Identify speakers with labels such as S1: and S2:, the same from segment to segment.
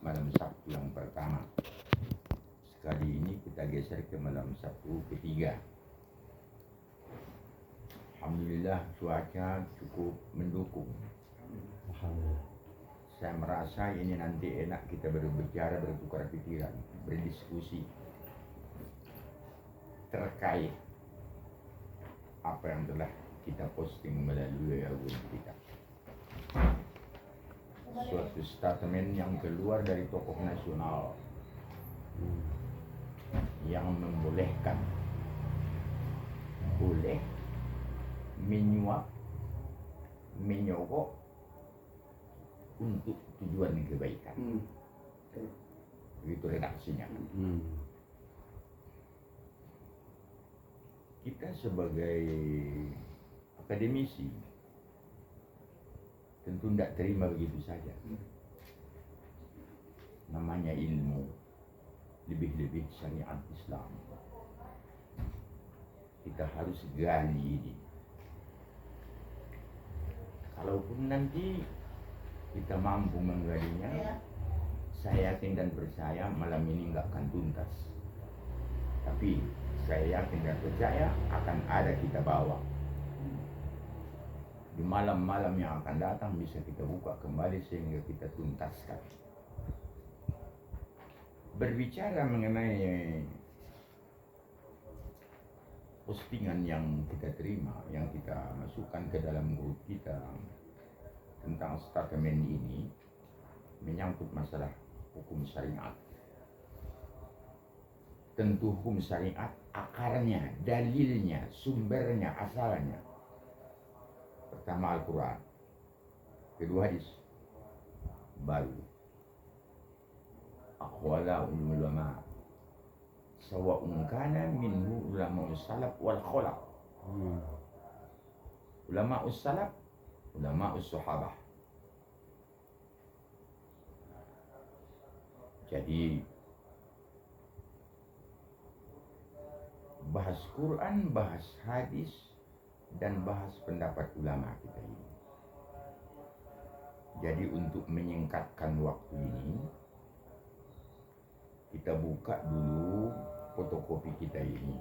S1: malam Sabtu yang pertama. Sekali ini kita geser ke malam Sabtu ketiga. Alhamdulillah cuaca cukup mendukung.
S2: Alhamdulillah.
S1: Saya merasa ini nanti enak kita berbicara, bertukar pikiran, berdiskusi terkait apa yang telah kita posting melalui akun kita. Suatu statement yang keluar dari tokoh nasional yang membolehkan boleh menyuap, menyogok untuk tujuan kebaikan. Begitu redaksinya. Kita sebagai akademisi tentu tidak terima begitu saja. Namanya ilmu, lebih-lebih syariat Islam. Kita harus gali ini. Kalaupun nanti kita mampu menggalinya, saya yakin dan percaya malam ini nggak akan tuntas. Tapi saya yakin dan percaya akan ada kita bawa. Di malam-malam yang akan datang bisa kita buka kembali sehingga kita tuntaskan. Berbicara mengenai postingan yang kita terima, yang kita masukkan ke dalam grup kita tentang statement ini menyangkut masalah hukum syariat. Tentu hukum syariat akarnya, dalilnya, sumbernya, asalnya. Pertama Al-Quran, kedua hadis, baru aqwala ulama sawa'un kana minhu ulama salaf wal khalaf. Ulama salaf, ulama sahabah. Jadi bahas Quran, bahas hadis, dan bahas pendapat ulama kita ini. Jadi untuk menyingkatkan waktu ini, kita buka dulu fotokopi kita ini.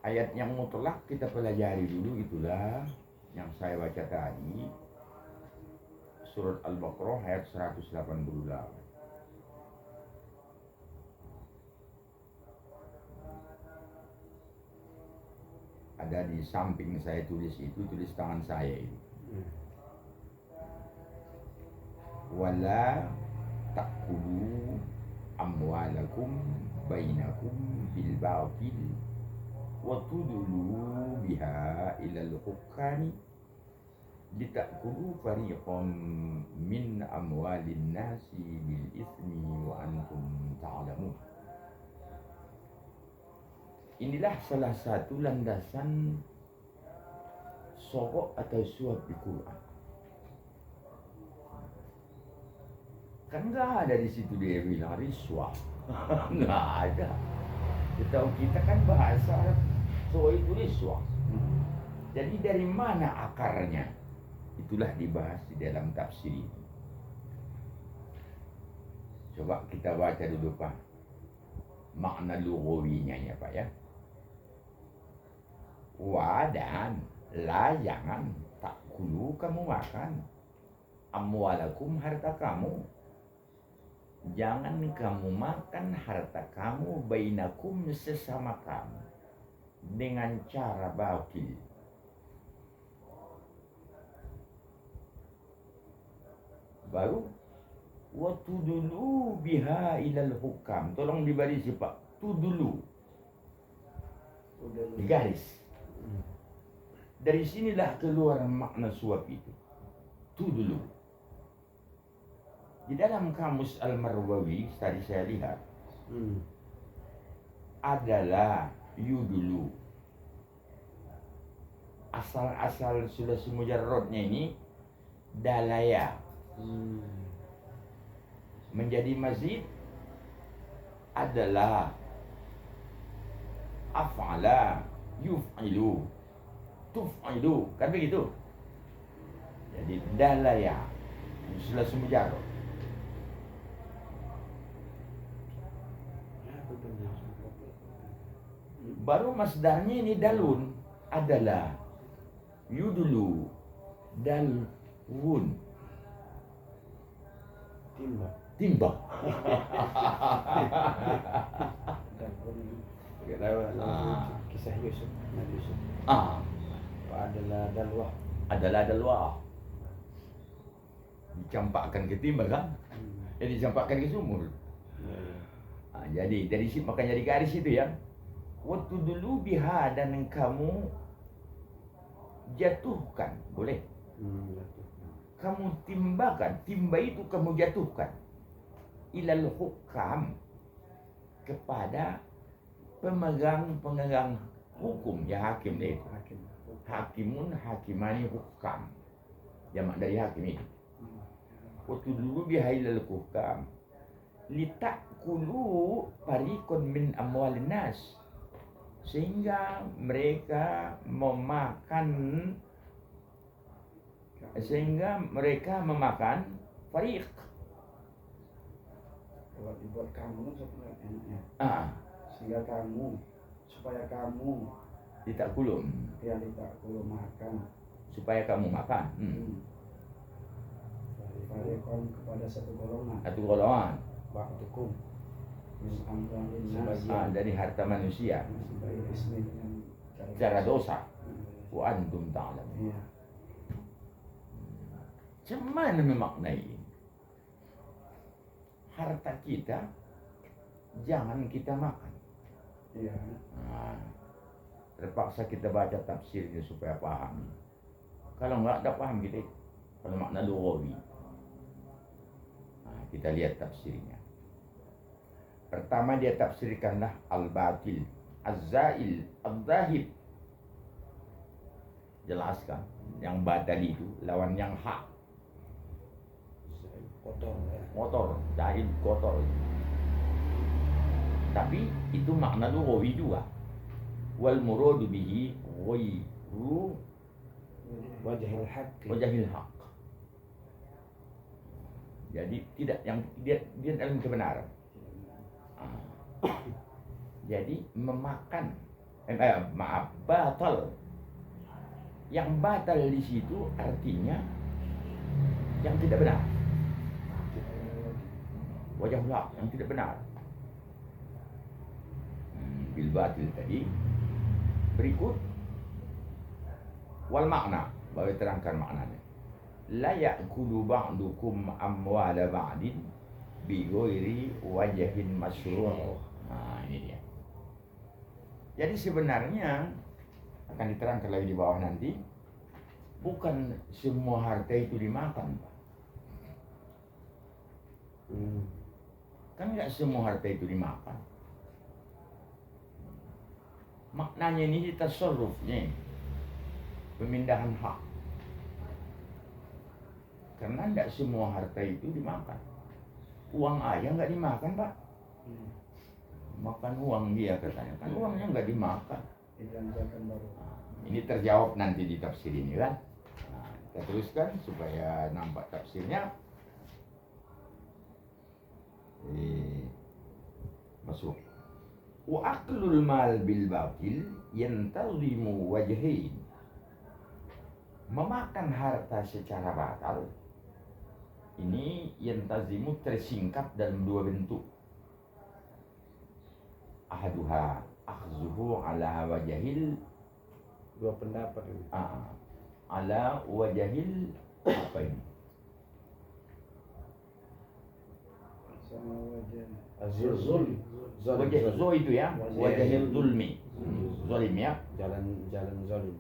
S1: Ayat yang mutlak kita pelajari dulu, itulah yang saya baca tadi. Surat Al-Baqarah ayat 188. Ada di samping saya tulis itu, tulis tangan saya itu. Wala ta'kulu amwalakum bainakum bil batil wa tudlu biha ila al-hukami litakulu fariqam min amwalin nasi bil ismi wa antum ta'lamun. Inilah salah satu landasan sogok atau suap di Quran. Kan nggak ada di situ dia bilang riswah, nggak ada. Kita kan bahasa so itu riswah. Jadi dari mana akarnya? Itulah dibahas di dalam tafsir ini. Coba kita baca dulu Pak, makna lugawinya ya Pak ya. Wa dan la, jangan, takulu kamu makan, amwalakum harta kamu, jangan kamu makan harta kamu bainakum sesama kamu dengan cara batil. Baru wa tudulu biha ilal hukam. Tolong dibaris Pak, tudulu digaris. Dari sinilah keluar makna suap itu. Itu dulu. Di dalam kamus Al-Marwawi tadi saya lihat adalah yudulu. Asal-asal sudah semujarrodnya ini dalaya. Menjadi mazid adalah af'ala yuf'ilu tuf'ilu, kan begitu. Jadi dalaya sudah semujarrod. Baru masdarnya ini dalun adalah yudulu dalwun timba.
S2: Kisah Yusuf, Nabi Yusuf. Adalah dalwah.
S1: Adalah dalwah. Dicampakkan ke timba kan? Dicampakkan ke sumur. Jadi dari situ makanya di garis itu ya. Waktu dulu biha dan kamu jatuhkan, boleh. Kamu timbakan, timba itu kamu jatuhkan. Ilal hukam, kepada pemegang hukum, ya hakim itu. Hakimun hakimani hukam. Jamak dari hakim itu. Waktu dulu biha ilal hukam. Litakulu parikun min amwalin nas, sehingga mereka memakan fariq.
S2: Kalau dibuat kamu sebenarnya sehingga supaya kamu
S1: Litakulu
S2: makan,
S1: supaya kamu makan.
S2: Fariqon kepada satu golongan. Ba'dukum min amwalin nas,
S1: dari harta manusia
S2: sebagai ismi dengan
S1: cara dosa. Wa antum ta'lamun.
S2: Iya.
S1: Cuman memaknai harta kita jangan kita makan.
S2: Iya.
S1: Terpaksa kita baca tafsirnya supaya paham. Kalau enggak ada paham kita kalau makna lughawi. Kita lihat tafsirnya. Pertama dia tafsirkanlah al-batil, az-zail, al-zahib. Jelaskan yang batal itu lawan yang hak. Kotor, jahil kotor. Tapi itu makna lughawi juga. Wal muradu bihi ghairu
S2: wajhil haq.
S1: Jadi tidak yang dia dalam kebenaran. Jadi memakan batal. Yang batal di situ artinya yang tidak benar. Wajah hak yang tidak benar. Bil batil tadi. Berikut wal makna, baru terangkan maknanya. La ya'kulu ba'dukum amwala ba'din bi ghairi wajhin masyru'. Ini dia. Jadi sebenarnya akan diterangkan lagi di bawah nanti, bukan semua harta itu dimakan, Pak. Kan nggak semua harta itu dimakan. Maknanya ini tasarrufnya, pemindahan hak. Karena tidak semua harta itu dimakan. Uang ayah nggak dimakan, Pak. Makan uang dia katanya. Kan uangnya nggak dimakan. Ini terjawab nanti di tafsir ini kan. Kita teruskan supaya nampak tafsirnya. Masuk. Wa aklul mal bil batil yantazimu wajhain. Memakan harta secara batal ini yantazimu tersingkap dalam dua bentuk. Ahaduha akhzuhu ala wajhil,
S2: dua pendapat ini.
S1: Ala wajhil apa ini?
S2: Sama wajah
S1: Wajah zo itu ya, wajahil zulmi, zolim ya,
S2: jalan zalim.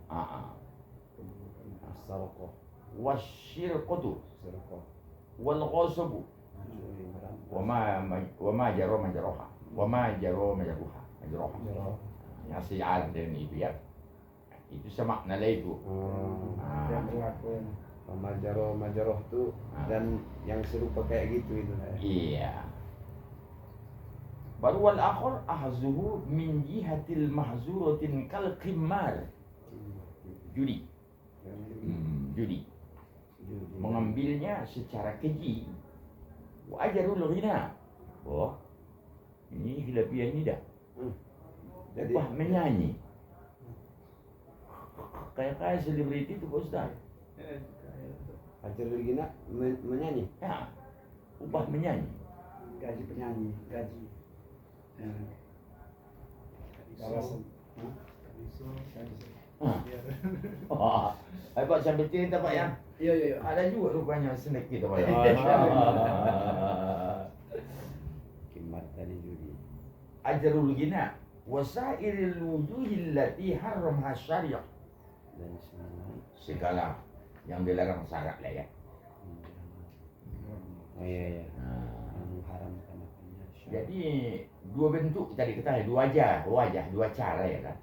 S2: As-sarqah,
S1: wasyirqatu, wal ghasabu, wama jaro majroha, yang sejalan dengan itu ya, itu semakna itu.
S2: Yang berlaku majaroh itu dan yang serupa kayak gitu itu.
S1: Iya. Baru wal akhir ahzuhu min jihatil mahzuratin kal qimar. Judi. Judi. Mengambilnya secara keji. Wa ajarul ghina. Oh. Ini khilafiyah ini dah.
S2: Jadi
S1: upah menyanyi. Kayak selebriti itu Pak Ustaz.
S2: Hajar Gina menyanyi.
S1: Ya, upah menyanyi.
S3: Gaji penyanyi, gaji. Alasan.
S1: Wah, Pak sambil cerita Pak ya.
S3: Iya.
S1: Ada juga rupanya snack gitu Pak.
S2: Kimat tadi judi.
S1: Ajrul Gina wasairil wujuhil lati haramha syariah.
S2: Dan semua.
S1: Segala yang dilarang syarat lah ya.
S2: Oh iya.
S1: Nah,
S2: Yang haram makannya.
S1: jadi dua bentuk tadi kita wajah, dua cara ya kan.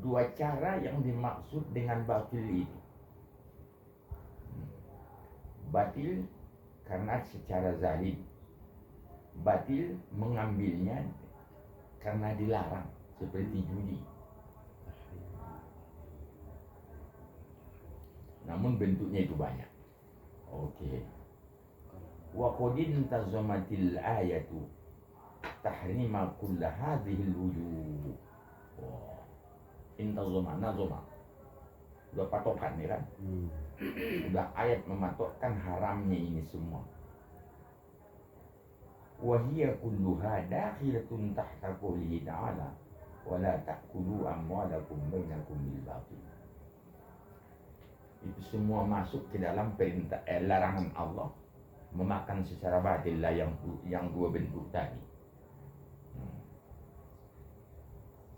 S1: Dua cara yang dimaksud dengan batil itu. Batil karena secara zalim. Batil mengambilnya karena dilarang seperti judi. Namun bentuknya itu banyak. Oke. Wa qadin tazamatil ayatu tahrima kull hadhihi alwujuh. Oh. Intazama nazama. Udah patokan ya kan? Udah ayat mematokkan haramnya ini semua. Wa hiya kulluha dakhilatun tahta qoulihi ta'ala wa la ta'kulu amwalakum bainakum bil batil. Itu semua masuk ke dalam perintah larangan Allah memakan secara batil lah yang dua bentuk tadi.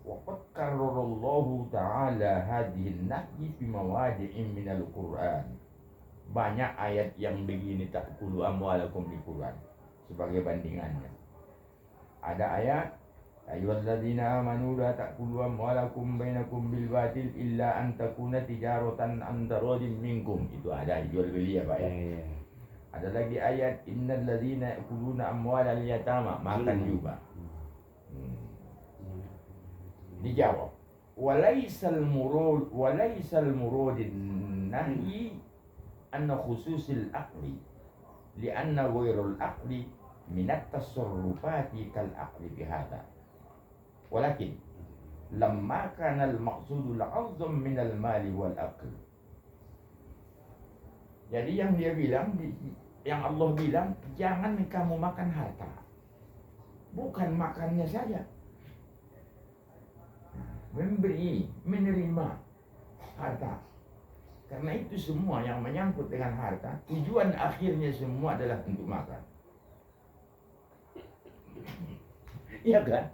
S1: Waqad karrarallahu ta'ala hadhihi an-nahyi fi mawadi'in minal Qur'an. Banyak ayat yang begini ta'kulu amwalakum di Quran sebagai bandingannya. Ada ayat ayyuhalladzina amanu la ta'kulu amwalakum bainakum bil batil illa an takuna tijaratan an taradin minkum. Itu ada jual beli ya Pak ya.
S2: Iya.
S1: Ada lagi ayat innal ladzina ya'kuluna amwalal yatama, makan juga. Dijawab walaisal murad nahyi anna khususil aqli lianna ghairul aqli minat tasarrufati kal aqli bihadha walakin lamma kana al maqsudul azam min al mali wal aql. Jadi yang dia bilang, yang Allah bilang, jangan kamu makan harta, bukan makannya saja, memberi, menerima harta. Karena itu semua yang menyangkut dengan harta, tujuan akhirnya semua adalah untuk makan. Iya kan?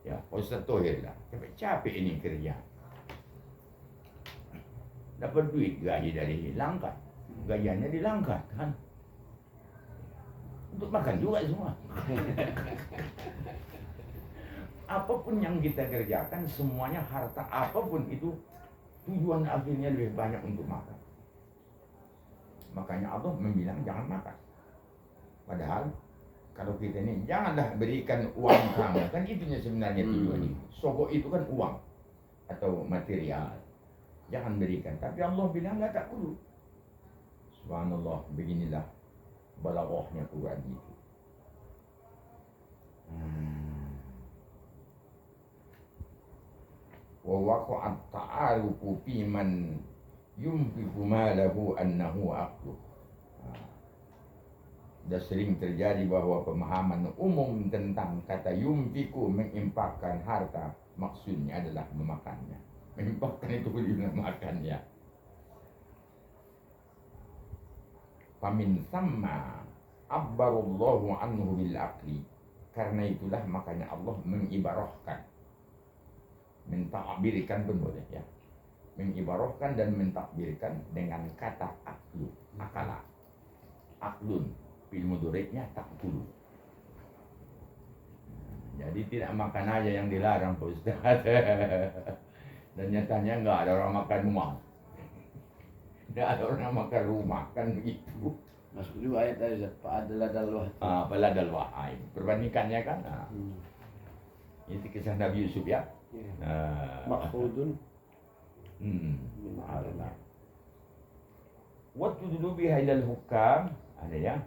S1: Ya, Ustaz Tohir lah, capek ini kerja. Dapat duit, gaji dari Langkat, gajiannya di Langkat kan. Untuk makan juga semua. Apapun yang kita kerjakan, semuanya harta apapun itu tujuan akhirnya lebih banyak untuk makan. Makanya Allah membilang jangan makan. Padahal kalau kita ini janganlah berikan uang kamu, kan itunya sebenarnya tujuannya. Sogok itu kan uang atau material. Jangan berikan. Tapi Allah bilang la ta'kulu. Subhanallah, beginilah balaghahnya Quran itu. Wa waqa'at ta'arufu fi man yunfiqu malahu annahu aqlu. Sudah sering terjadi bahwa pemahaman umum tentang kata yunfiqu, menginfakkan harta, maksudnya adalah memakannya. Menginfakkan itu juga makannya. Famin thamma abbarallahu anhu bil aqli. Karena itulah makanya Allah mengibarahkan, mentakbirkan pun boleh ya, mengibarahkan dan mentakbirkan dengan kata aklu, akala, aklun, fil mudhari'nya takulu. Jadi tidak makan aja yang dilarang Pak Ustaz. Dan nyatanya nggak ada orang makan rumah, nggak ada orang makan rumah kan begitu.
S2: Masuk juga ayat tadi, Pak adalah dalwah.
S1: Peladal wahai. Perbandingannya kan, itu kisah Nabi Yusuf ya.
S2: Makhudun
S1: min
S2: arna.
S1: Waktu dulu bihailal hukam ada ya.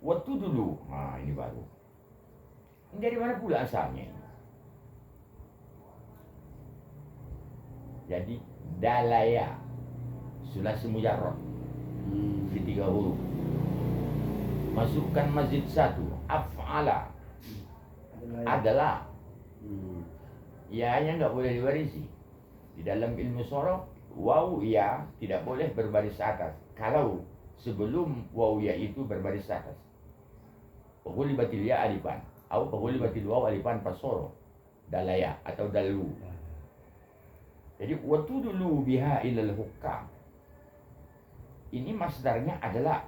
S1: Waktu dulu, ini baru. Dari mana pula asalnya ini? Jadi dalaya sulasi mujarrad di 3 huruf. Masukkan mazid 1 af'ala adalah. Ya-nya nggak boleh diwarisi. Di dalam ilmu sorof waw ya tidak boleh berbaris atas kalau sebelum waw ya itu berbaris atas. Paghulibatil ya alifan atau paghulibatil waw alifan pasoro dalaya atau dalu. Jadi watudulu biha ilal hukam. Ini masdarnya adalah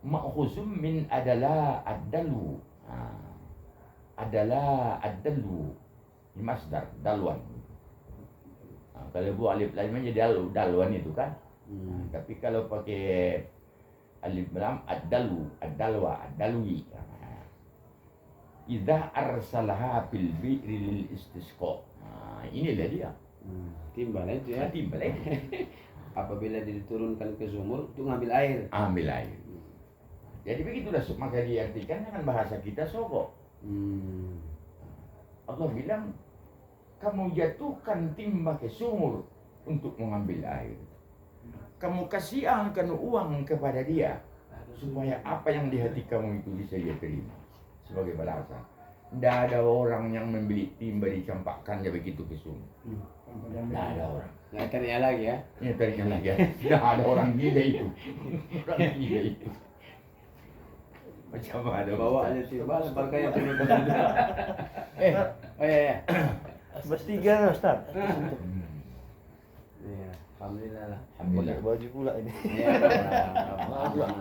S1: ma'khuzum min adalah ad-dalu. Adalah ad-dalu. Ini masdar dalwan. Kalau bu alif lam jadi dalwan itu kan. Tapi kalau pakai alif lam ad-dalu, ad-dalwa, ad-dalwi. Idza arsalaha fil bi'ri lil istisqa. Inilah dia.
S2: Timbal itu ya.
S1: Timbal.
S2: Apabila diturunkan ke sumur itu ngambil air.
S1: Ambil air. Jadi begitulah maka diartikan dengan bahasa kita sogok. Allah bilang kamu jatuhkan timba ke sumur untuk mengambil air. Kamu kasihankan uang kepada dia supaya apa yang di hati kamu itu bisa dia terima sebagai balasan. Tidak ada orang yang membeli timba dicampakkannya begitu ke sumur. Tidak ada orang.
S2: Nggak tanya lagi ya.
S1: Ya tanya lagi ya. Tidak ada orang gila itu. Orang gila itu. Macam ada
S2: Bawa aja timbal pakainya turun ke oh iya.
S3: Bas 3 Ustaz.
S2: Iya, alhamdulillah lah.
S1: Alhamdulillah.
S3: Pakai baju pula ini.
S2: Iya,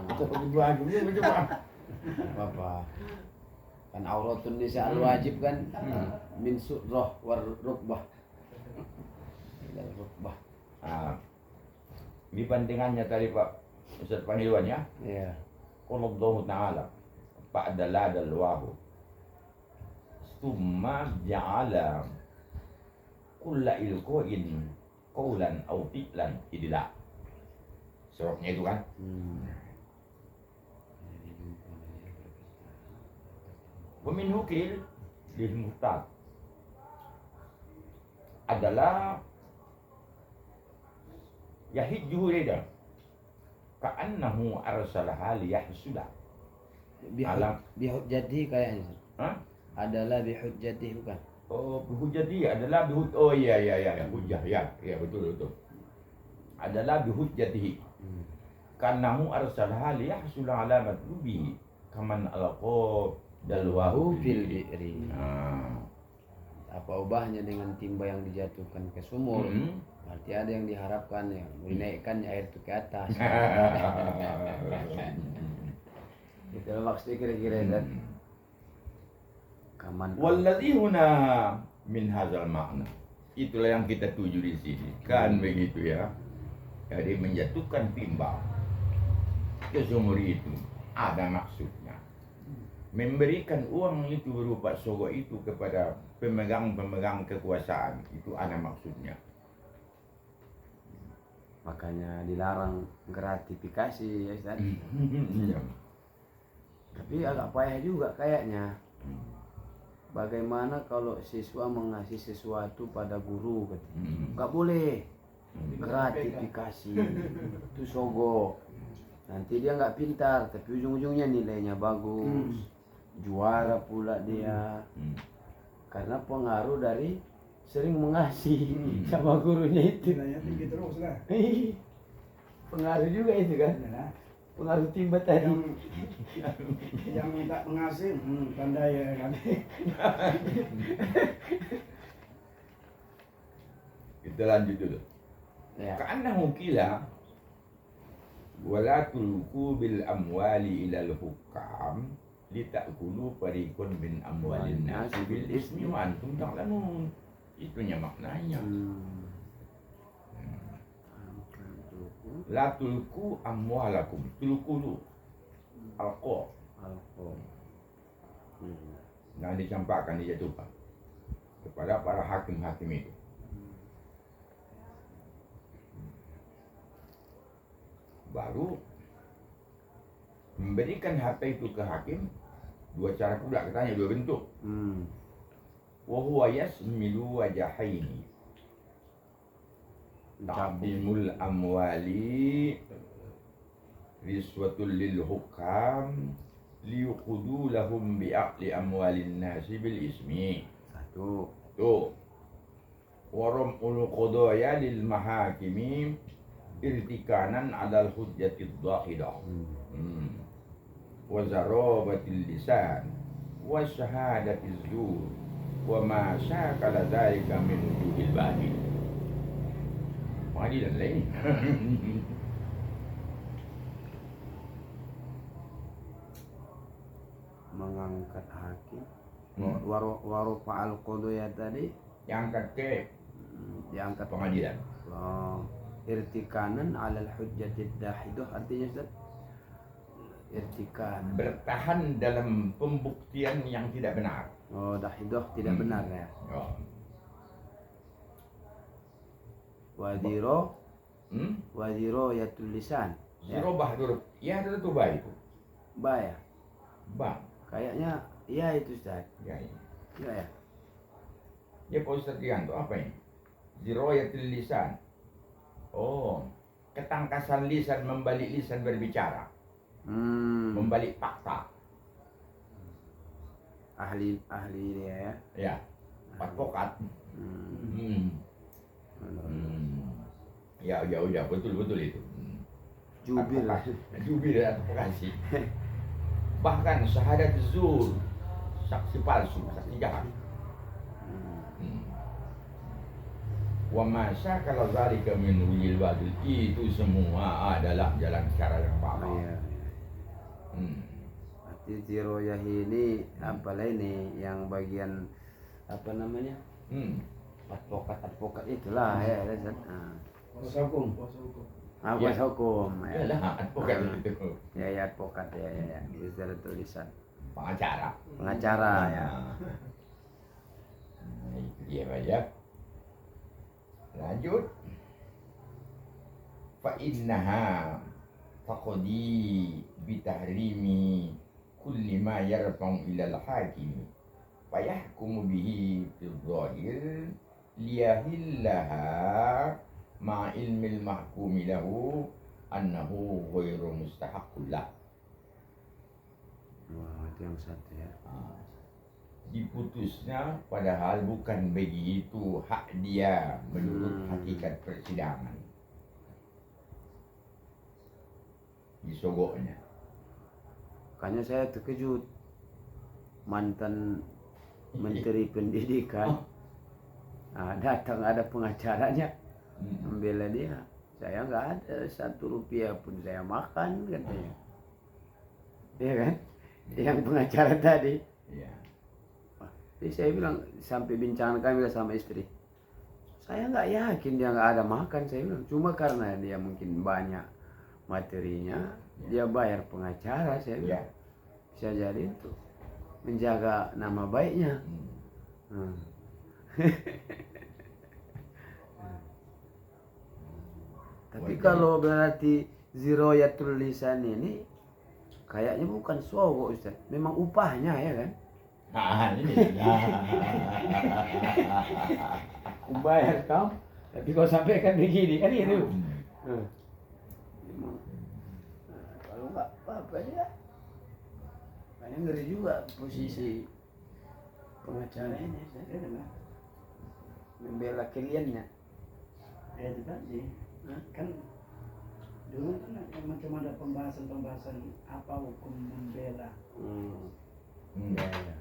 S1: Kita pakai baju ni macam
S2: apa? Kan auratun nisa al wajib kan min surah war rukbah. Dan rukbah.
S1: Dibandingannya tadi Pak Ustaz Pangilwan ya.
S2: Iya.
S1: Qul Allah Ta'ala ba'da la dal wahu thumma ja'ala kulla ilqa'in qawlan aw fi'lan idla. Surahnya itu kan. Wa minhu qil lil muhtad adalah yahijjuhu rida ka'annahu arsalaha liyahsuda
S2: Bihujjati kayaknya.
S1: Hah?
S2: Adalah bihujjati bukan?
S1: Oh, bihujjati adalah oh iya hujjah ya betul adalah bihujjatihi ka'annahu arsalaha liyahsuda ala matlubihi kaman alqa dalwahu
S2: Fil bi'ri.
S1: Ah.
S2: Apa ubahnya dengan timba yang dijatuhkan ke sumur? Berarti ada yang diharapkan ya, dinaikkan air itu ke atas. Itu maksudnya kira-kira kan. Kaman.
S1: Walladhi huna min hadzal makna. Itulah yang kita tuju di sini. Kan begitu ya. Jadi menjatuhkan timba ke sumur itu ada maksudnya. Memberikan uang itu berupa sogok itu kepada pemegang kekuasaan itu ada maksudnya.
S2: Makanya dilarang gratifikasi ya Ustaz. Tapi agak payah juga kayaknya. Bagaimana kalau siswa mengasih sesuatu pada guru? Nggak boleh gratifikasi. Itu sogok. Nanti dia nggak pintar, tapi ujung-ujungnya nilainya bagus. Juara pula dia. Karena pengaruh dari sering mengasih sama gurunya itu.
S3: Nilainya tinggi terus lah.
S2: Pengaruh juga itu kan.
S3: Ya.
S2: Pengaruh timba tadi.
S3: Yang minta mengasih, tanda ya kan.
S1: Kita lanjut dulu.
S2: Ya.
S1: Karena mukila wala tulku bil amwali ilal hukam litakulu fariqun min amwalin nasi bil ismi wa antum ta'lamun. Itunya maknanya. La tulku amwalakum. Tulku alqa. Jangan dicampakkan, dijatuhkan kepada para hakim-hakim itu. Baru memberikan harta itu ke hakim dua cara pula katanya, dua bentuk. wa huwa yasmilu wajahaini ta'dimul amwali riswatul lil hukam liyuqudu lahum bi'aqli amwalin nasi bil ismi.
S2: Satu.
S1: Tuh. Warum ul qadaya lil mahakimi irtikanan alal hujjatid dahidah. Wa zarabatil lisan wa syahadatiz zur wa ma syakala dzalika min wujuhil batil. Pengadilan lain.
S2: Mengangkat hakim. Waru fa'al qadaya tadi
S1: Yang ke
S2: diangkat
S1: pengadilan.
S2: Irtikanan alal hujjatid dahidah artinya Ustaz? Irtikan
S1: Bertahan dalam pembuktian yang tidak benar.
S2: Oh, dahidah tidak benar ya.
S1: Oh.
S2: Wadiro wadiro ya tulisan ya.
S1: Zero bahdur. Ya itu tuh baik itu.
S2: Ba ya.
S1: Bang.
S2: Kayaknya iya itu Ustaz.
S1: Ya ini.
S2: Iya ya.
S1: Ya Pak Ustadz Gianto apa ini? Ziroyatul lisan. Oh, ketangkasan lisan membalik lisan berbicara. Membalik fakta.
S2: Ahli dia ya.
S1: Ya. Advokat. Ya udah betul itu.
S2: Jubir lah.
S1: Jubir advokasi. Bahkan syahadat zur, saksi palsu, saksi jahat. Wa masya kalau zalika min wujil badil, itu semua adalah jalan cara yang batal.
S2: Iya. Berarti ziroyah ini apalah ini yang bagian apa namanya? Advokat itulah ya.
S3: Kuasa hukum.
S2: Kuasa hukum ya.
S1: Yalah advokat itu.
S2: Ya advokat ya. Itu secara tulisan.
S1: Pengacara.
S2: Ya.
S1: Nah, itu dia aja. Lanjut. Fa innaha faqadi bitahrimi kulli ma yarfa'u ila al-hakim fa yahkumu bihi fil dhahir liyahillaha ma ilmil mahkumi lahu annahu ghairu mustahaqqul lah.
S2: Wah, itu yang satu ya.
S1: Diputusnya padahal bukan begitu hak dia menurut hakikat persidangan. Disogoknya.
S2: Makanya saya terkejut. Mantan Menteri Pendidikan datang ada pengacaranya membela dia. Saya nggak ada 1 rupiah pun saya makan katanya. Iya kan? Yang pengacara tadi.
S1: Iya.
S2: Jadi saya bilang, sampai bincang kami sama istri, saya nggak yakin dia nggak ada makan. Saya bilang cuma karena dia mungkin banyak materinya, dia bayar pengacara. Saya bilang bisa jadi itu menjaga nama baiknya. Tapi kalau berarti ziroyatul lisan ini kayaknya bukan sogo Ustaz, memang upahnya ya kan?
S1: Ini.
S2: Aku bayar kamu, tapi kau sampaikan begini kan itu. Kalau nggak apa-apa ya, kayaknya ngeri juga posisi pengacara ini. Membela kliennya.
S3: Ya itu tadi. Kan dulu kan macam ada pembahasan apa hukum membela.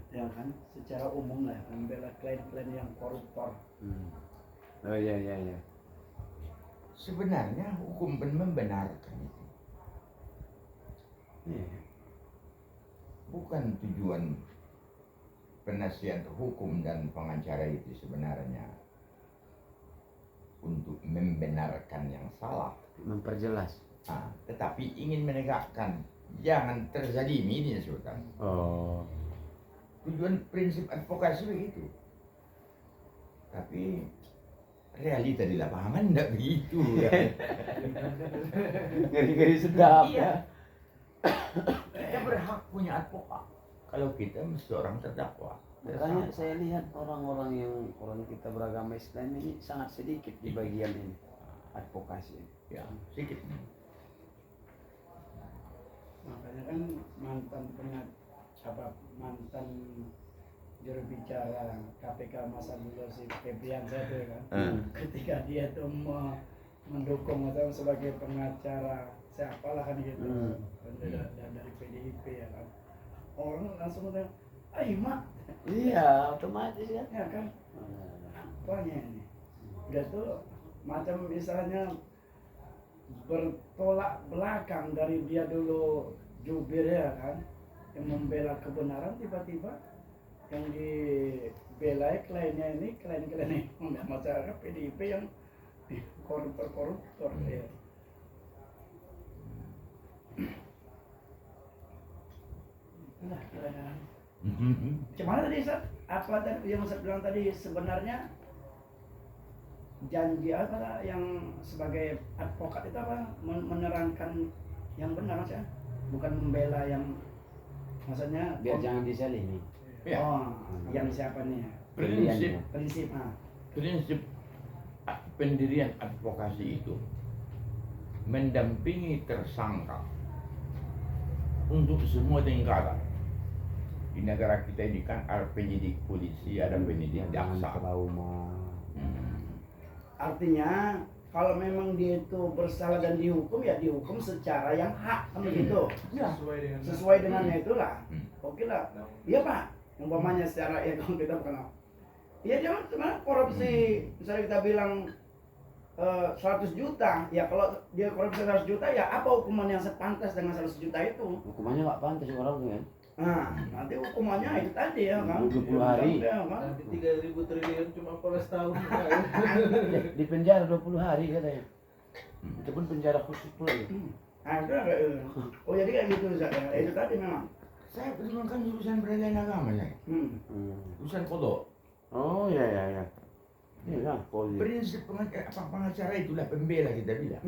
S3: Ya kan, secara umum lah membela klien-klien yang koruptor.
S2: Oh iya.
S1: Sebenarnya hukum pun membenarkan itu. Bukan tujuan penasihat hukum dan pengacara itu sebenarnya untuk membenarkan yang salah,
S2: memperjelas.
S1: Tetapi ingin menegakkan jangan terzalimi ini disebutkan. Tujuan prinsip advokasi begitu. Tapi realita di lapangan tidak begitu ya.
S2: Ngeri-ngeri sedap ya.
S1: Kita berhak punya advokat kalau kita seorang terdakwa.
S2: Makanya saya lihat orang-orang yang orang kita beragama Islam ini sangat sedikit di bagian ini advokasi.
S1: Ya, sedikit.
S3: Makanya kan mantan juru bicara KPK masa dulu si Febriansyah itu kan, ketika dia tuh mendukung atau sebagai pengacara siapalah kan gitu, dari PDIP ya kan, orang langsung bilang, mak,
S2: Iya, otomatis ya.
S3: ya kan, apanya ini, udah tuh macam misalnya bertolak belakang dari dia dulu jubir ya kan, yang membela kebenaran, tiba-tiba yang dibelai kliennya ini klien masyarakat PDIP yang koruptor ya. Itulah kira-kira. Gimana tadi Ustaz? Apa tadi yang Ustaz bilang tadi, sebenarnya janji apa yang sebagai advokat itu apa, menerangkan yang benar Mas ya, bukan membela yang maksudnya
S2: Biar jangan disalimi.
S1: Ya.
S3: yang siapa nih? Prinsip.
S1: Prinsip pendirian advokasi itu mendampingi tersangka untuk semua tingkatan. Di negara kita ini kan ada penyidik polisi, ada penyidik jaksa.
S2: Trauma.
S3: Artinya kalau memang dia itu bersalah dan dihukum, ya dihukum secara yang hak kan begitu.
S1: Ya.
S3: Sesuai dengannya itulah. Oke lah. Iya Pak. Umpamanya secara ya kalau kita kenal. Iya dia cuma korupsi, misalnya kita bilang 100 juta, ya kalau dia korupsi 100 juta, ya apa hukuman yang sepantas dengan 100 juta itu?
S2: Hukumannya nggak pantas orang kan?
S3: Nah, nanti hukumannya itu tadi ya kan.
S2: 20 hari.
S3: Ya, kan?
S4: Nanti 3.000 triliun cuma per tahun.
S2: Di penjara 20 hari katanya. Itu pun penjara khusus pula ya.
S3: Nah, itu agak, oh jadi kayak gitu Ustaz ya. Itu tadi memang.
S1: Saya perjuangkan jurusan peradilan agama ya. Jurusan kodok.
S2: Oh ya. Iya, polisi.
S1: Prinsip pengacara itulah pembela kita bilang.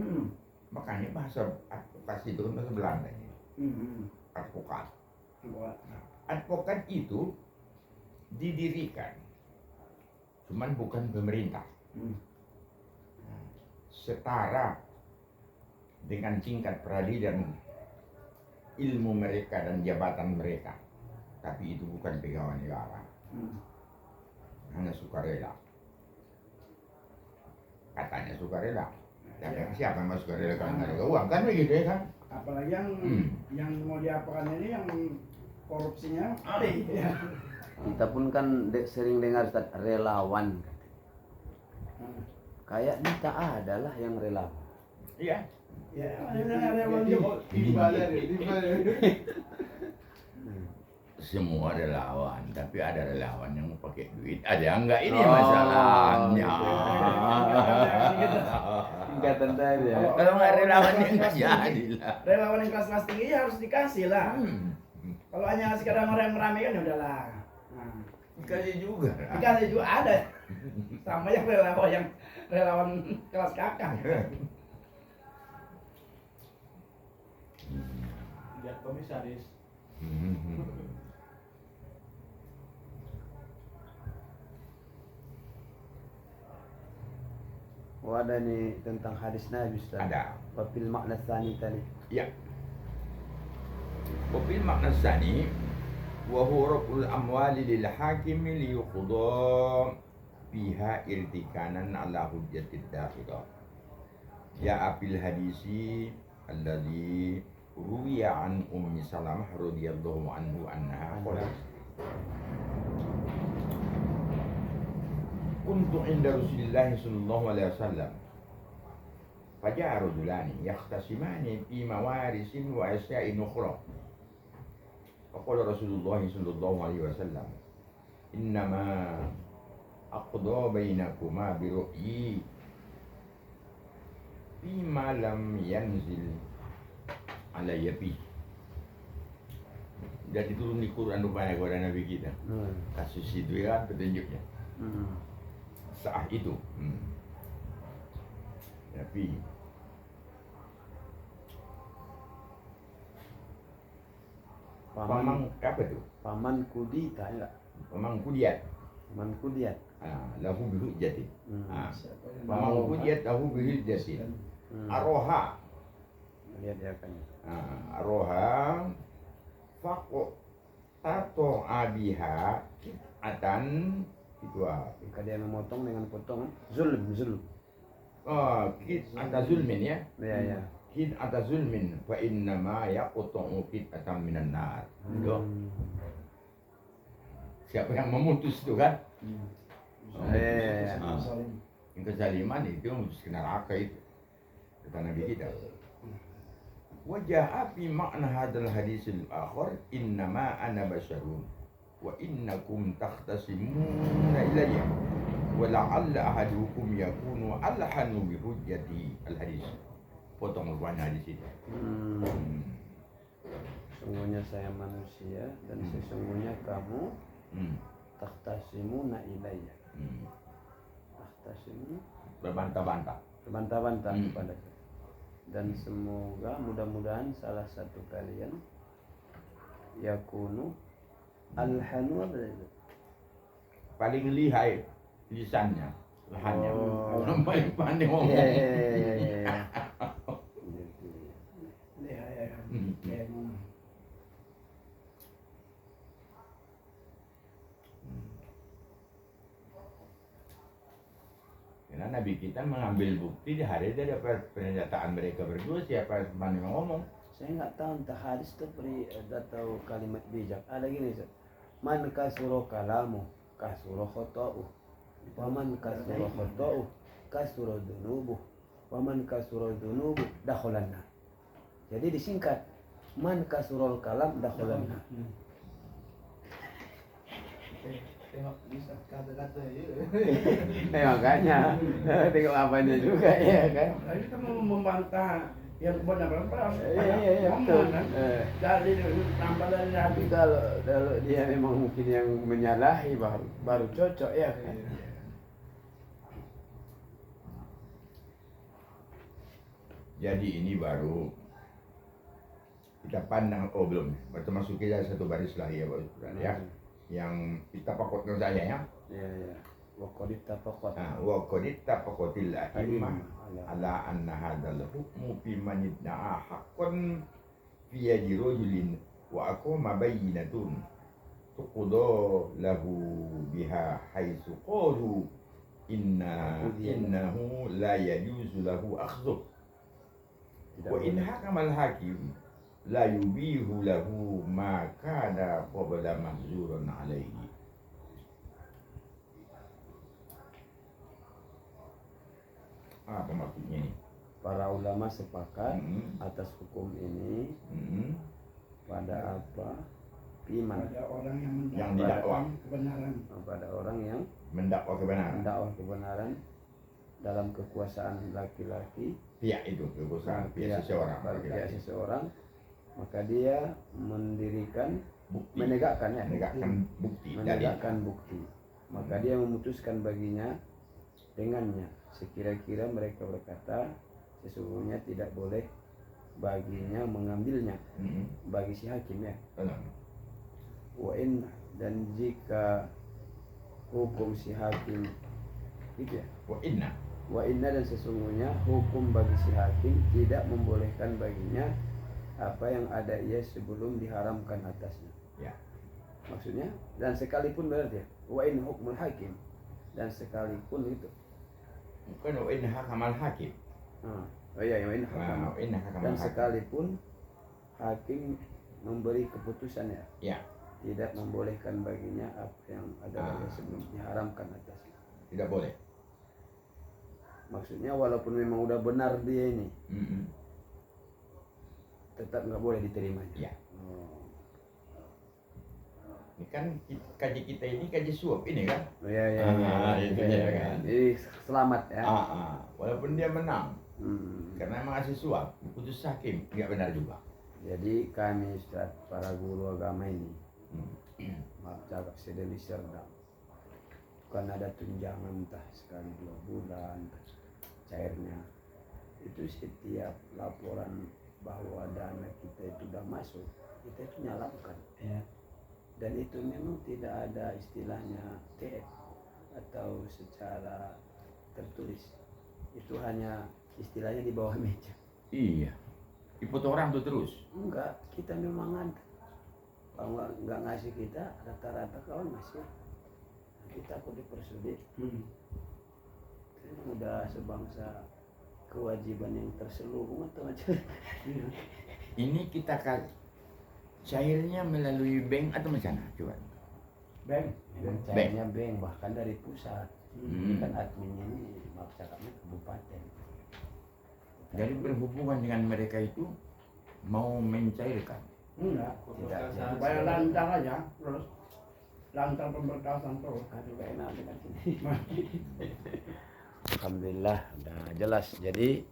S1: Makanya bahasa advokasi itu kan bahasa Belanda ini. Advokat. Nah, advokat itu didirikan, cuman bukan pemerintah. Setara dengan tingkat peradilan ilmu mereka dan jabatan mereka, tapi itu bukan pegangan negara, hanya sukarela. Katanya sukarela, tapi siapa yang mau sukarela kalau nggak ada uang kan begitu ya kan?
S3: Apalagi yang mau diapakan ini yang korupsinya ya.
S2: Kita pun kan sering dengar Ustaz, relawan. Kayak kita adalah yang relawan.
S1: Iya.
S3: Ya, ada yang
S1: Semua relawan, tapi ada relawan yang mau pakai duit, ada yang enggak, ini masalahnya.
S2: Tingkatan tadi ya.
S1: Kalau nggak relawan yang nggak jadi lah.
S3: Relawan yang kelas-kelas tinggi ya harus dikasih lah. Kalau hanya sekedar merame-rame kan ya udahlah. Nah,
S1: Dikasih juga.
S3: dikasih juga ada. Sama yang relawan kelas kakak.
S4: Lihat komisaris.
S2: Oh ada nih tentang hadis Nabi Ustaz.
S1: Ada.
S2: Wafil makna tsani tadi.
S1: Ya. Wafil makna tsani wa huwa raf'ul amwali lil hakimi li yuqda fiha irtikanan ala hujjatid dakhilah. Ya apil hadisi alladhi ruwiya an Ummi Salamah radhiyallahu anhu annaha qalat kuntu inda Rasulillah sallallahu alaihi wasallam faja'a rajulani yahtasimani fi mawarisin wa asya'in ukhra faqala Rasulullah sallallahu alaihi wasallam innama aqda bainakuma bi ru'yi fima lam yanzil alayya bi. Jadi turun di Quran rupanya kepada Nabi kita. Kasus itu ya petunjuknya. Saat itu. Tapi paman apa tuh?
S2: Paman kudita enggak?
S1: Memang kudiat.
S2: Man kudiat.
S1: Lahu bihujjati.
S3: Siapa yang
S1: Memang kudiat lahu bihujjati. Aroha.
S2: Lihat ya kan.
S1: Aroha faqo tato abiha atan itu
S2: Jika dia memotong dengan potongan zulm.
S1: kit ata zulmin ya.
S2: Ya.
S1: Kit ata zulmin fa inna ma yaqta'u kit atam minan nar. Itu. Siapa yang memutus itu kan? Yang kezaliman itu memutus ke neraka itu. Kata Nabi kita. Wajah fi makna hadal hadisil akhir innama ana basyarun wa innakum takhtasimuna ilayya wa la'alla ahadukum yakunu alhanu bi hujjati al hadis. Potong rupanya hadis itu.
S2: Sesungguhnya saya manusia dan sesungguhnya kamu takhtasimuna ilayya. Takhtasimu
S1: Berbantah-bantah.
S2: berbantah-bantah kepada saya. Dan semoga mudah-mudahan salah satu kalian yakunu alhanu apa itu?
S1: Paling lihai lisannya, lahannya. Sampai pandai ngomong.
S2: Iya.
S1: Karena Nabi kita mengambil bukti di hari dari pernyataan mereka berdua siapa yang ngomong.
S2: Saya nggak tahu entah hadis itu atau kalimat bijak. Ada gini, Ustaz. Man kasuro kalamu kasuro khota'u. Waman kasuro khota'u kasuro dunubu. Waman kasuro dunubu dakholanna. Jadi disingkat, man kasurol kalam dakholanna.
S4: Tengok bisa kata-kata ya.
S2: Makanya tengok apanya juga ya kan.
S3: Kita mau membantah yang benar-benar
S2: Iya, betul.
S3: dari tambah dari
S2: Tapi kalau dia memang mungkin yang menyalahi baru cocok ya kan.
S1: Jadi ini baru kita pandang, belum, termasuk kita satu baris lagi ya Pak Ustaz, ya. Yang kita pakotkan saya ya.
S2: Iya. Waqadit tafaqat.
S1: Wa qad ittafaqatil a'immah ala anna hadzal hukmu fi man idda'a haqqan fi yadi rajulin wa aqama bayyinatun tuqda lahu biha haitsu qalu innahu la yajuzu lahu akhdhu wa in hakama al-hakim la yubihu lahu ma kana qabla mahzurun alaihi. Apa maksudnya ini?
S2: Para ulama sepakat atas hukum ini pada apa? Iman.
S3: pada orang
S1: Yang didakwa.
S3: kebenaran.
S2: Pada orang yang
S1: Mendakwa kebenaran.
S2: mendakwah kebenaran dalam kekuasaan laki-laki,
S1: Pihak itu kekuasaan pihak seseorang.
S2: pihak seseorang, maka dia mendirikan,
S1: Bukti.
S2: menegakkan ya,
S1: Menegakkan bukti.
S2: menegakkan bukti. Maka dia memutuskan baginya dengannya. Sekira-kira mereka berkata sesungguhnya tidak boleh baginya mengambilnya bagi si hakim ya. Wa in, dan jika hukum si hakim gitu ya. Wa inna, dan sesungguhnya hukum bagi si hakim tidak membolehkan baginya apa yang ada ia sebelum diharamkan atasnya.
S1: Ya.
S2: Maksudnya, dan sekalipun berarti ya, wa in hukmul hakim, dan sekalipun itu.
S1: Bukan wa in hakamal hakim.
S2: Oh iya, wa in hakam.
S1: Wa in hakamal
S2: Dan
S1: hakim.
S2: sekalipun hakim memberi keputusan ya,
S1: Ya,
S2: tidak membolehkan baginya apa yang ada pada sebelum diharamkan atasnya.
S1: tidak boleh.
S2: Maksudnya walaupun memang udah benar dia ini, tetap nggak boleh diterimanya.
S1: Ya. Ini kan kaji kita ini kaji suap ini kan.
S2: Iya.
S1: Itu ya kan.
S2: Jadi selamat ya.
S1: Walaupun dia menang, karena emang asli suap, putus hakim nggak benar juga.
S2: Jadi kami Ustaz, para guru agama ini, maaf cakap sedeli serdam, kan ada tunjangan entah sekali 2 bulan cairnya. Itu setiap laporan bahwa dana kita itu sudah masuk, kita itu nyalakan.
S3: Ya.
S2: Dan itu memang tidak ada istilahnya TF atau secara tertulis. Itu hanya istilahnya di bawah meja.
S1: Iya. Difoto orang tuh terus.
S2: Enggak, kita memang ada. Kalau nggak ngasih kita, rata-rata kawan ngasih. Kita kok dipersulit. Ini udah sebangsa kewajiban yang terselubung atau macam.
S1: Ini kita cairnya melalui bank atau macam mana? Coba.
S3: Bang,
S2: Memang cairnya bank, bahkan dari pusat. Ini kan adminnya ini, maaf cakapnya kabupaten.
S1: Jadi berhubungan dengan mereka itu mau mencairkan.
S3: enggak.
S2: Tidak,
S3: Supaya lancar aja, terus lancar pemberkasan terus.
S2: Aduh, gak enak dengan sini. Alhamdulillah, udah jelas. Jadi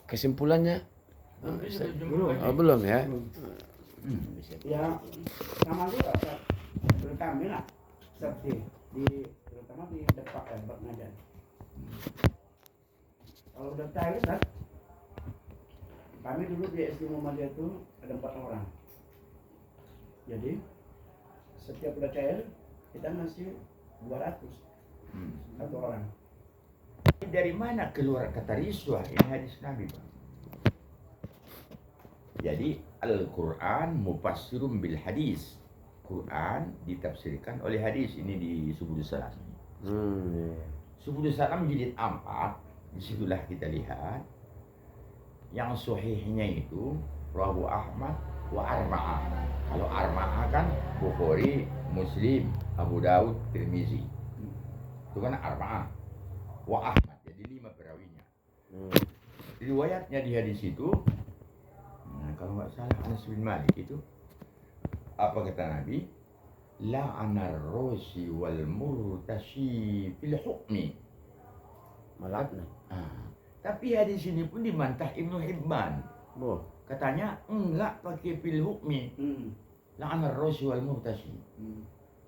S2: kesimpulannya belum ya. Bisa.
S3: Ya, sama juga terutama lah, seperti terutama di depan ngajar. Kalau udah cair kan, kami dulu di SD Muhammadiyah itu ada 4 orang. Jadi setiap udah cair kita ngasih 200 satu orang.
S1: Dari mana keluar kata riswah? Ini hadis Nabi, Pak. Jadi Al-Quran mufassirun bil hadis. Quran ditafsirkan oleh hadis. Ini di Subulus Salam. Subulus Salam jilid 4. Disitulah kita lihat yang sahihnya itu rawahu Ahmad wa Arba'ah. Kalau Arba'ah kan Bukhari, Muslim, Abu Daud, Tirmizi. Itu kan Arba'ah. Wa Ahmad, jadi 5 perawinya. Riwayatnya di hadis itu, nah, kalau nggak salah Anas bin Malik itu, apa kata Nabi? La'anar rosi wal murtashi fil hukmi.
S2: Malakna.
S1: Tapi hadis ini pun dimantah Ibnu Hibban. Katanya enggak pakai fil hukmi. La'anar rosi wal murtashi.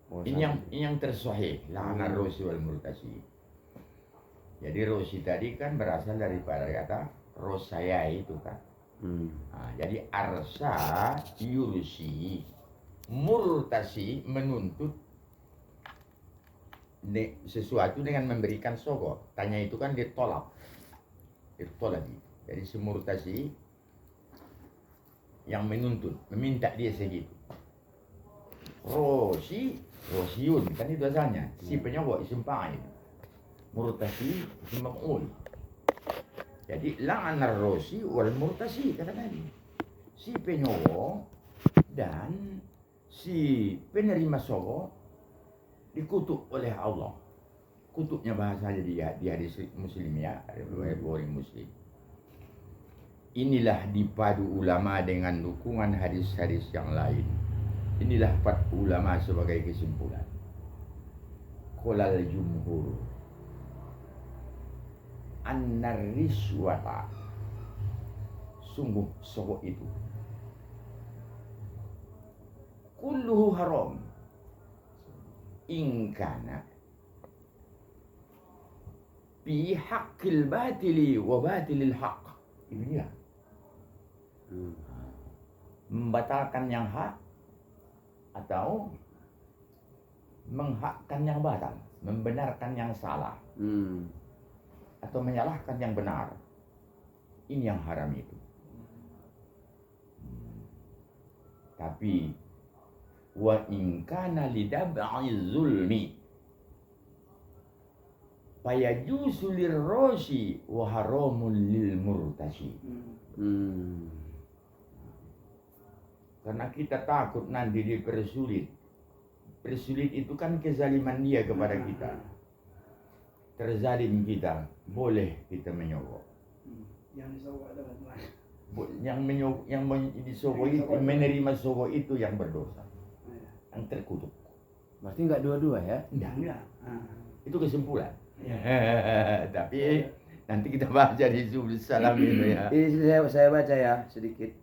S1: Ini yang tersahih, la'anar rosi wal murtashi. Jadi rosi tadi kan berasal daripada kata rosaya itu kan. Nah, jadi arsa yursi, murtasi menuntut sesuatu dengan memberikan sogok. Tanya itu kan ditolak, ditolak. Jadi semurtasi yang menuntut, meminta dia segitu. Rosiun kan itu asalnya. Si penyogok isim fa'il. Murtasi isim maf'ul. Jadi la'anar rosi wal murtasi kata Nabi. Si penyogok dan si penerima sogok dikutuk oleh Allah. Kutuknya bahasanya di hadis Muslim ya, riwayat Bukhari Muslim. Inilah dipadu ulama dengan dukungan hadis-hadis yang lain. Inilah ulama sebagai kesimpulan. Qolal jumhur annar riswata, sungguh sogok itu kulluhu haram ingkana bi haqqil batili wa batilil haqq. Ini dia. Membatalkan yang hak atau menghakkan yang batal, membenarkan yang salah. Atau menyalahkan yang benar. Ini yang haram itu. Tapi wa in kana lidab'i zulmi fayajuzu lirrosi wa haramul lil murtashi. Karena kita takut nanti dipersulit. Persulit itu kan kezaliman dia kepada kita. Terzalim kita, boleh kita menyogok.
S3: Yang disogok adalah
S1: Yang disogok itu, menerima sogok itu yang berdosa, yang terkutuk.
S2: Berarti enggak dua-dua ya?
S3: enggak.
S1: Itu kesimpulan.
S3: Ya.
S1: Tapi nanti kita baca di Subul Salam itu ya.
S2: Ini saya baca ya sedikit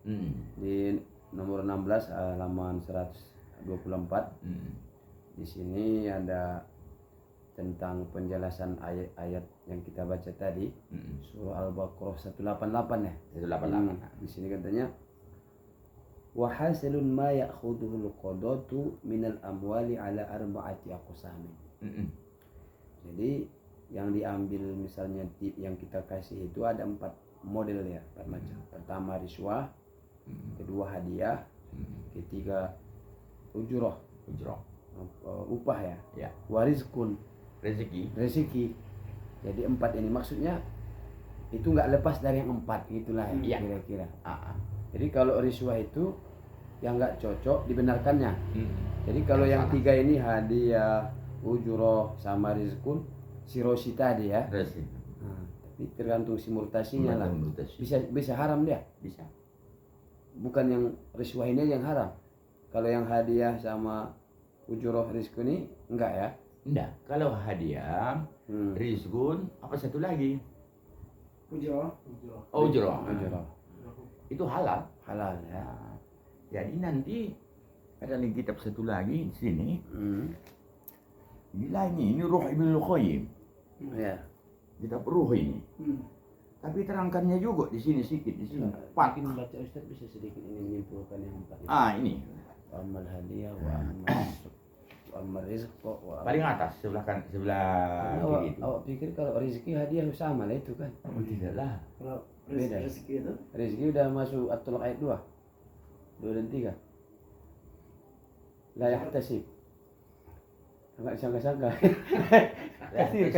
S2: di nomor 16 halaman 124. Di sini ada tentang penjelasan ayat-ayat yang kita baca tadi. Surah Al-Baqarah 188 ya.
S1: 188.
S2: Di sini katanya wa hasilun ma ya'khudhuhu al-qadatu min al-amwali ala arba'ati aqsamin. Jadi yang diambil misalnya yang kita kasih itu ada 4 model ya, 4 macam. Pertama riswah, kedua hadiah, ketiga ujroh, upah ya, warizkun, rezeki. Jadi 4 ini maksudnya itu nggak lepas dari yang 4 gitulah ya, kira-kira. Jadi kalau riswah itu yang nggak cocok dibenarkannya. Jadi kalau yang 3 ini hadiah, ujroh sama rizkun, si rosi tadi ya. Tapi tergantung si murtasinya lah. Bisa haram dia.
S1: Bisa.
S2: Bukan yang riswah ini yang haram. Kalau yang hadiah sama ujroh rizkun ini enggak ya?
S1: Enggak. Kalau hadiah, rizkun, apa satu lagi?
S3: Ujroh.
S1: Ujroh.
S2: Ujroh.
S1: Itu halal.
S2: Halal ya.
S1: Jadi nanti ada lagi kitab satu lagi di sini. Ini Ruh Ibnu Qayyim.
S2: Ya.
S1: Kitab Ruh ini. Tapi terangkannya juga di sini sedikit di sini.
S2: Mungkin baca Ustaz bisa sedikit ini menyimpulkan yang 4 itu.
S1: Ini.
S2: Wa amal hadiah wa amal rizq wa
S1: Paling atas sebelah kiri itu.
S2: awak pikir kalau rezeki hadiah sama lah itu kan?
S1: Oh, tidaklah.
S3: Kalau
S2: Beda.
S3: rezeki itu
S2: Rezeki udah masuk At-Talaq ayat 2 dan 3. La yahtasib. Enggak sangka-sangka. Kasir.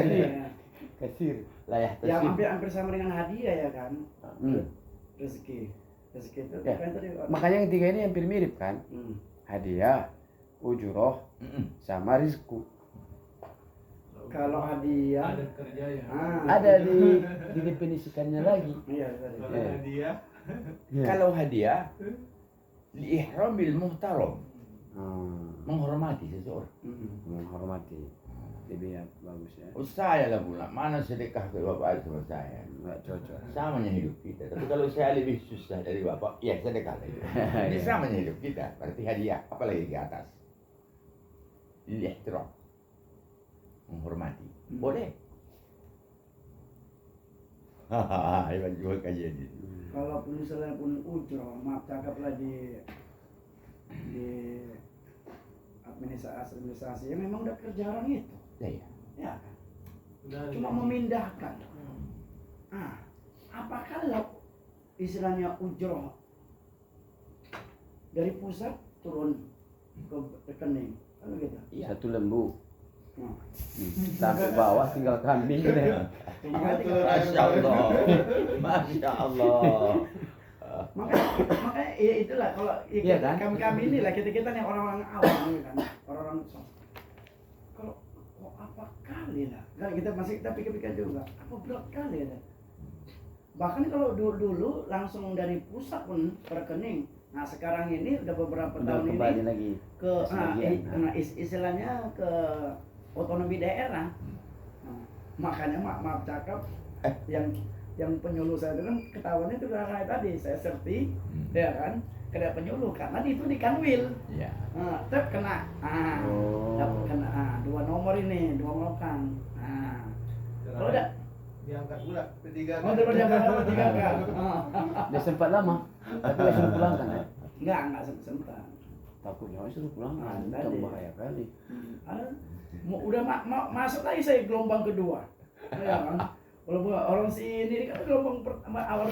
S2: Kasir.
S1: Layak
S3: yang
S1: tasib.
S3: hampir sama dengan hadiah ya kan. Rezeki itu
S2: Ya.
S3: apa yang tadi?
S2: Makanya yang 3 ini hampir mirip kan? Hadiah, ujroh, sama rizku.
S3: Kalau hadiah
S4: Ada kerja ya.
S2: Ada di definisikannya lagi.
S3: iya tadi.
S4: Kalau hadiah
S1: Kalau hadiah liihramil muhtaram, menghormati seseorang.
S2: Menghormati. Lebih bagus ya.
S1: Saya lah pula, mana sedekah ke bapak sama saya?
S2: Enggak cocok.
S1: Samanya hidup kita. Tapi kalau saya lebih susah dari bapak, ya sedekah lagi. Ini samanya hidup kita. Berarti hadiah, apalagi di atas. Lihtiram, menghormati. Boleh. Hahaha, hebat juga kajian ini.
S3: Kalaupun misalnya pun ujroh, maaf cakaplah di administrasi ya memang udah kerja orang itu.
S1: Ya.
S3: Ya kan? Cuma memindahkan. Apa kalau istilahnya ujroh dari pusat turun ke rekening, kan gitu.
S1: Iya.
S2: Satu lembu. Sampai bawah tinggal kambing deh.
S1: Masya Allah. Masya Allah.
S3: Makanya ya itulah kalau
S2: Iya kan?
S3: kami inilah kita yang orang-orang awam ini kan, orang-orang kalau apa kali lah, kan kita pikir-pikir juga, apa berat kali ya. Bahkan kalau dulu langsung dari pusat pun rekening. Nah sekarang ini udah beberapa tahun
S2: kembali
S3: ini
S2: lagi
S3: ke istilahnya ke otonomi daerah. Makanya maaf cakap yang penyuluh saya itu kan ketahuannya itu kayak tadi saya serti ya kan kena penyuluh karena itu di kanwil
S1: Ya.
S3: tep kena dapat kena 2 nomor ini 2 molokan kalau udah
S4: diangkat pula ketiga.
S3: terus jangan nomor 3 kan
S2: dia sempat lama tapi nggak suruh pulangkan ya
S3: enggak sempat
S2: takutnya suruh pulangkan itu
S3: tadi.
S2: bahaya kali
S3: udah masuk lagi saya gelombang kedua ya kan kalau orang sini kan gelombang pertama awal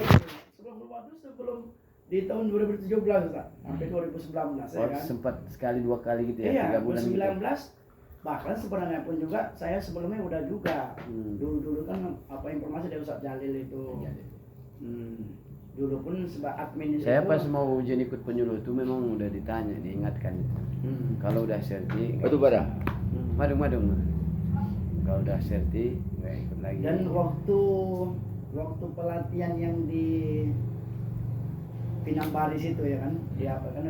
S3: sebelum di tahun 2017 Ustaz, sampai 2019 ya kan.
S2: Sempat sekali 2 kali gitu ya,
S3: Iya,
S2: 3 bulan
S3: 2019
S2: gitu.
S3: bahkan sebenarnya pun juga saya sebelumnya udah juga. Dulu kan apa informasi dari Ustaz Jalil itu. Dulu pun sebagai admin
S2: Saya
S3: itu,
S2: pas mau ujian ikut penyuluh itu memang udah ditanya, diingatkan. Kalau udah serti,
S1: Itu pada.
S2: madu. Kalau udah serti nggak ikut lagi.
S3: dan waktu pelatihan yang di Pinang Baris itu ya kan, di apa kan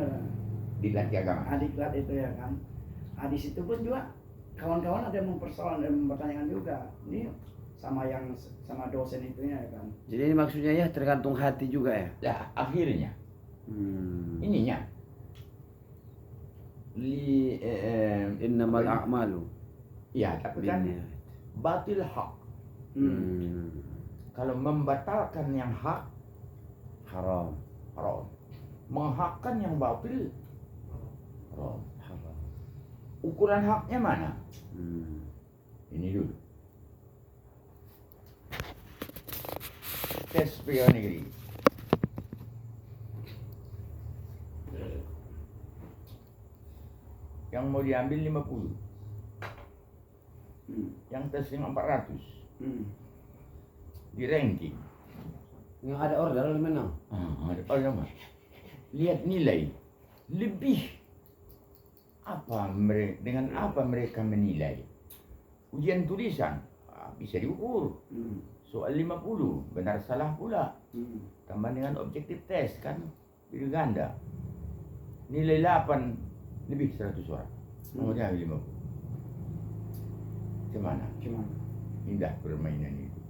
S1: Di latih agama.
S3: adiklat itu ya kan. Di situ pun juga kawan-kawan ada yang mempersoalkan dan mempertanyakan juga. Ini sama dosen itunya ya kan.
S2: Jadi ini maksudnya ya tergantung hati juga ya.
S1: Ya, akhirnya ininya
S2: Innamal a'malu
S1: ya, tapi kan
S2: binniyat.
S1: batil hak. Kalau membatalkan yang hak
S2: Haram.
S1: haram. menghakkan yang batil. Oh,
S2: Apa?
S1: ukuran haknya mana?
S2: Hmm.
S1: Ini dulu. Tes pegawai negeri. Yang mau diambil 50. Yang tes yang 400. Di ranking.
S2: Yang ada order menang.
S1: Oh, nama. Lihat nilai. Lebih. Dengan apa mereka menilai? Ujian tulisan bisa diukur. Soal 50, benar salah pula. Tambah dengan objektif tes kan, pilih ganda. Nilai 8 lebih 100 orang. Kemudian 50. Gimana? Indah permainan itu.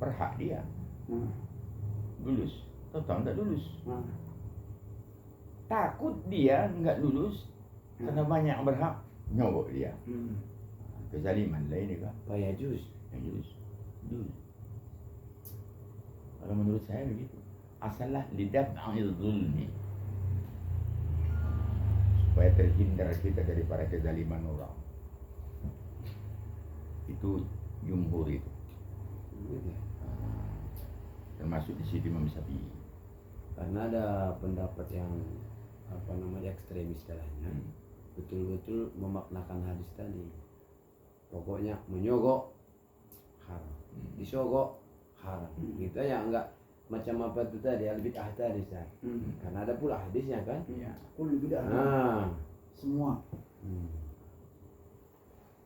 S1: Berhak dia. Lulus. Tahu enggak lulus. Takut dia enggak lulus karena banyak yang berhak, nyogok dia. Kezaliman lain juga.
S2: Payah jus.
S1: Yang lulus. Kalau menurut saya begitu. Asallah lidaf'il zulmi. Supaya terhindar kita daripada kezaliman orang. Itu jumhur itu. Termasuk di sini Imam Syafi'i.
S2: Karena ada pendapat yang ekstremis istilahnya. Betul-betul memaknakan hadis tadi. Pokoknya menyogok haram, disogok haram. Gitu ya, enggak macam apa itu tadi al-bid'ah tadi Ustaz. Karena ada pula hadisnya kan?
S3: Iya, kullu bid'ah.
S2: Nah,
S3: Semua.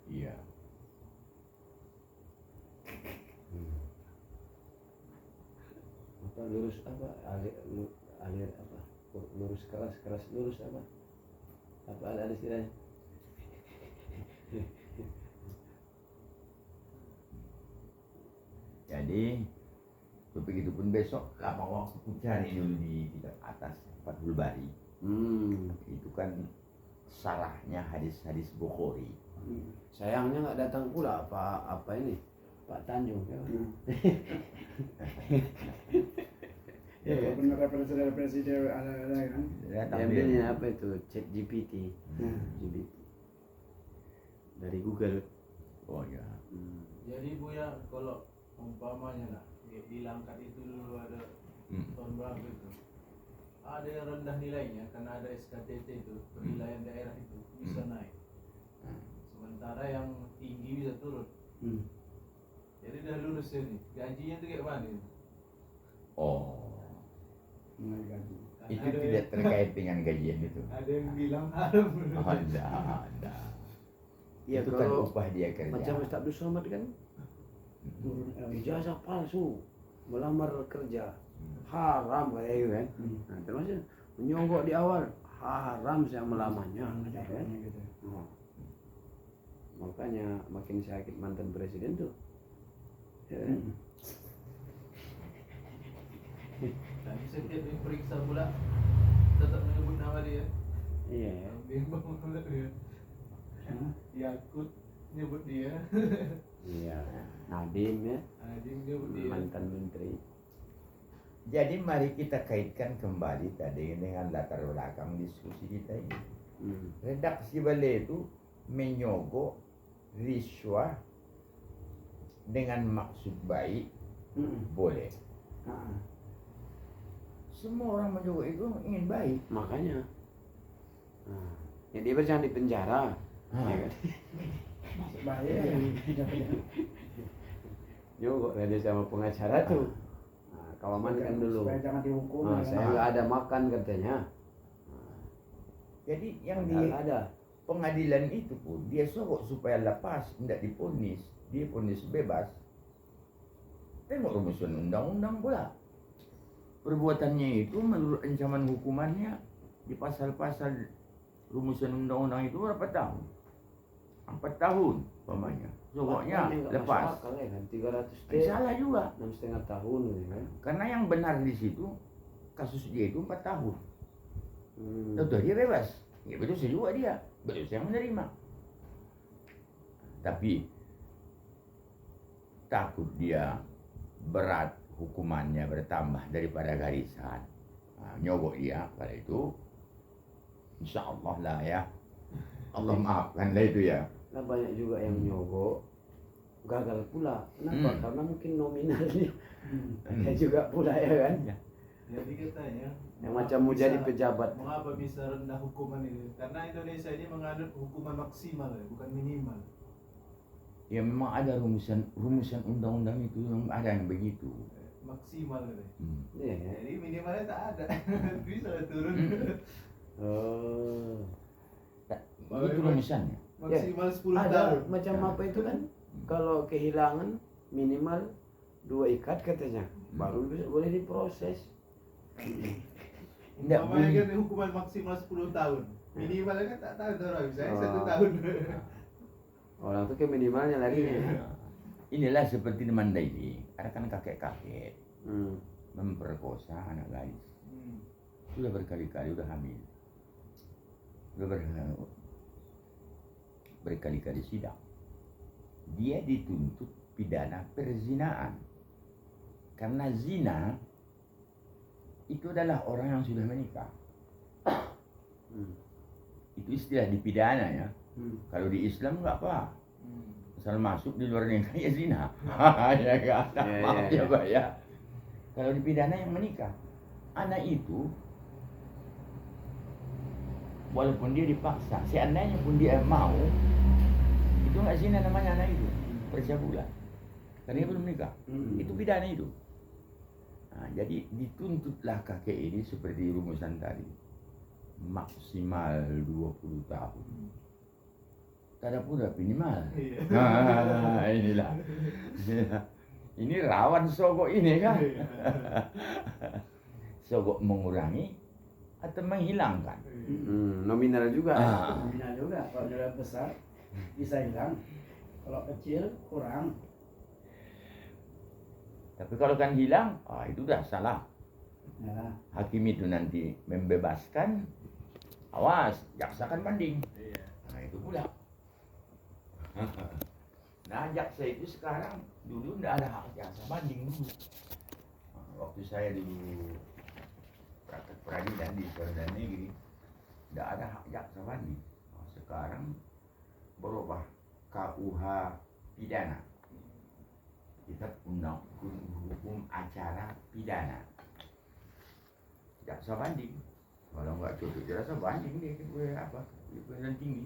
S1: Iya.
S2: apa lurus apa alir apa lurus keras lurus apa ada istilahnya.
S1: Jadi begitu pun besok lama waktu ku cari dulu di kitab atas Fathul Bari. Itu kan salahnya hadis-hadis Bukhari.
S2: Sayangnya nggak datang pula apa ini Pak Tanjung ya.
S3: Ya, benar referensi ada kan.
S2: Ambilnya apa itu ChatGPT. GPT dari Google.
S1: Oh ya.
S4: Jadi Buya, kalau umpamanya lah di Langkat itu dulu ada tahun berapa itu, ada yang rendah nilainya karena ada SKTT itu, penilaian daerah itu bisa naik, sementara yang tinggi bisa turun. Jadi dah lulus ini, gajinya tuh kayak mana itu?
S1: Oh.
S3: Mengenai gaji.
S4: Karena
S1: Itu
S4: ada
S1: tidak terkait dengan gajian itu.
S4: ada yang bilang haram.
S1: Ada.
S2: Ya
S1: Itu kan
S2: kalau
S1: upah dia kerja.
S2: macam Ustaz Abdul Somad kan
S3: Turun
S2: ijazah palsu melamar kerja haram kayak gitu kan. Nah, termasuk menyogok di awal haram saya melamarnya ya kan.
S3: gitu.
S2: Makanya makin sakit mantan presiden tuh ya kan?
S4: Dan setiap diperiksa pula tetap menyebut nama dia.
S2: Iya ya.
S4: Bimbang pula dia. Yakut nyebut dia.
S2: Iya, Nadiem ya,
S4: Adim nyebut dia.
S2: mantan menteri.
S1: Jadi mari kita kaitkan kembali tadi dengan latar belakang diskusi kita ini. Redaksi balai itu menyogok riswah dengan maksud baik boleh. Semua orang menyogok itu ingin baik.
S2: Makanya, ya dia jangan di penjara. Ya kan?
S3: Masuk bahaya.
S2: Nyogok dia sama pengacara tuh. Kau amankan dulu.
S3: Supaya jangan dihukum.
S2: Saya nggak ada makan katanya.
S1: Jadi yang
S2: Padahal
S1: di
S2: ada.
S1: pengadilan itu pun dia sogok supaya lepas, tidak diponis, dia ponis bebas. Tengok rumusan undang-undang pula. Perbuatannya itu menurut ancaman hukumannya di pasal-pasal rumusan undang-undang itu berapa tahun? 4 tahun umpamanya. Sogoknya lepas.
S2: Akal ya kan 300 T.
S1: Salah juga.
S2: 6,5 tahun ya kan.
S1: Karena yang benar di situ kasus dia itu 4 tahun. Tentu dia bebas. Ya betul juga dia. Betul yang menerima. Tapi takut dia berat hukumannya bertambah daripada garisan. nyogok dia pada itu, insya Allah lah ya, Allah maafkan lah itu ya.
S2: Nah banyak juga yang nyogok gagal pula. Kenapa? Karena mungkin nominalnya ada juga pula ya kan.
S4: Jadi katanya
S2: Yang macam mau jadi pejabat.
S4: Mengapa bisa rendah hukuman ini? Karena Indonesia ini menganut hukuman maksimal ya, bukan minimal.
S1: Ya memang ada rumusan undang-undang itu yang ada yang begitu.
S4: Maksimal ya.
S2: Iya ya.
S4: Jadi minimalnya tak ada. Bisa lah turun.
S2: Oh.
S1: Itu rumusannya.
S4: Maksimal 10
S2: Ada
S4: tahun.
S2: macam apa itu kan? Kalau kehilangan minimal 2 ikat katanya, baru bisa boleh diproses.
S1: Tidak
S4: Umpamanya
S1: boleh.
S4: kan hukuman maksimal 10 tahun. Minimalnya kan tak tahu orang bisa 1 tahun.
S2: Orang tuh ke minimalnya lagi ya.
S1: Inilah seperti di Mandailing, ada kan kakek-kakek
S2: Hmm.
S1: memperkosa anak gadis. Sudah berkali-kali udah hamil. Sudah berkali-kali sidang. Dia dituntut pidana perzinaan. Karena zina itu adalah orang yang sudah menikah. Itu istilah dipidana ya. Kalau di Islam enggak apa. Asal masuk di luar nikah ya zina. Ya kan? Maaf ya Pak ya. Kalau dipidana yang menikah. Anak itu walaupun dia dipaksa, seandainya pun dia mau, itu nggak zina namanya anak itu, percabulan. Karena dia belum menikah, itu pidana itu. Nah, jadi dituntutlah kakek ini seperti rumusan tadi, maksimal 20 tahun. Tidak pula minimal. Nah, inilah. Ini rawan sogok ini kan. Sogok mengurangi atau menghilangkan.
S2: Nominal juga.
S3: Nominal juga, kalau dia besar bisa hilang, kalau kecil kurang.
S1: Tapi kalau kan hilang, itu udah salah.
S3: Ya.
S1: Hakim itu nanti membebaskan, awas, jaksa kan banding. Nah itu pula. Nah jaksa itu sekarang, dulu tidak ada hak jaksa banding dulu. Nah, waktu saya dulu praktek peradilan di pengadilan negeri, tidak ada hak jaksa banding. Nah, sekarang berubah KUH pidana. Kita undang hukum acara pidana. Jaksa banding. Kalau nggak cukup jaksa banding dia ke apa? Di pengadilan tinggi.